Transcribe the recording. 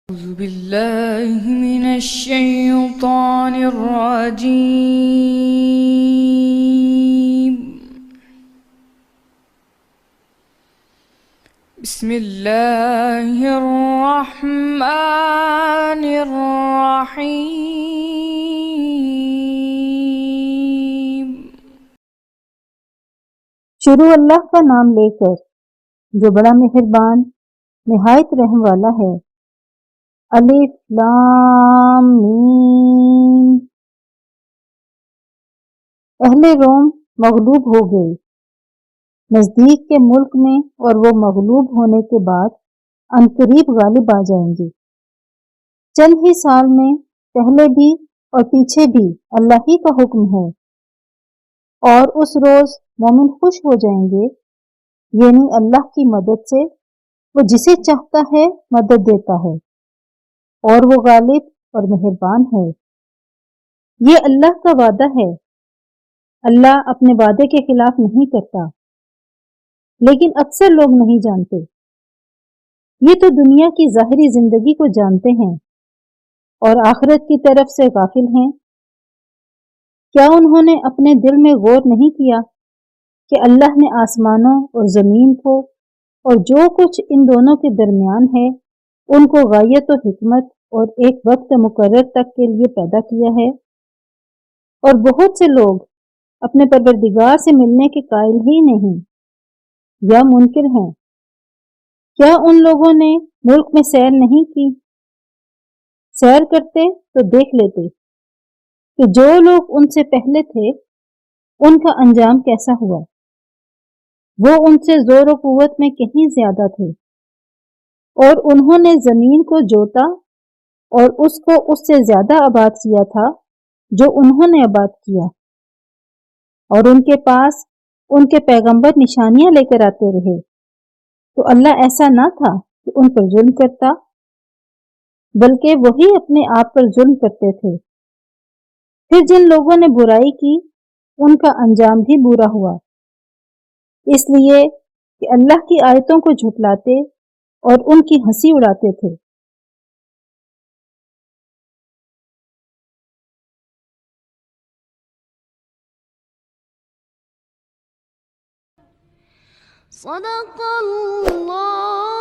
أعوذ بالله من الشيطان الرجيم. بسم الله الرحمن الرحيم. شروع اللہ کا نام لے کر جو بڑا مہربان نہایت رحم والا ہے۔ الف لام میم۔ اہل روم مغلوب ہو گئے نزدیک کے ملک میں، اور وہ مغلوب ہونے کے بعد عنقریب غالب آ جائیں گے۔ چند ہی سال میں پہلے بھی اور پیچھے بھی اللہ ہی کا حکم ہے، اور اس روز مومن خوش ہو جائیں گے، یعنی اللہ کی مدد سے وہ جسے چاہتا ہے مدد دیتا ہے، اور وہ غالب اور مہربان ہے۔ یہ اللہ کا وعدہ ہے، اللہ اپنے وعدے کے خلاف نہیں کرتا، لیکن اکثر لوگ نہیں جانتے۔ یہ تو دنیا کی ظاہری زندگی کو جانتے ہیں اور آخرت کی طرف سے غافل ہیں۔ کیا انہوں نے اپنے دل میں غور نہیں کیا کہ اللہ نے آسمانوں اور زمین کو اور جو کچھ ان دونوں کے درمیان ہے ان کو غایت و حکمت اور ایک وقت مقرر تک کے لیے پیدا کیا ہے؟ اور بہت سے لوگ اپنے پروردگار سے ملنے کے قائل ہی نہیں یا منکر ہیں۔ کیا ان لوگوں نے ملک میں سیر نہیں کی؟ سیر کرتے تو دیکھ لیتے کہ جو لوگ ان سے پہلے تھے ان کا انجام کیسا ہوا۔ وہ ان سے زور و قوت میں کہیں زیادہ تھے، اور انہوں نے زمین کو جوتا اور اس کو اس سے زیادہ آباد کیا تھا جو انہوں نے آباد کیا، اور ان کے پاس ان کے پیغمبر نشانیاں لے کر آتے رہے، تو اللہ ایسا نہ تھا کہ ان پر ظلم کرتا، بلکہ وہی اپنے آپ پر ظلم کرتے تھے۔ پھر جن لوگوں نے برائی کی ان کا انجام بھی برا ہوا، اس لیے کہ اللہ کی آیتوں کو جھٹلاتے اور ان کی ہنسی اڑاتے تھے۔ صدق اللہ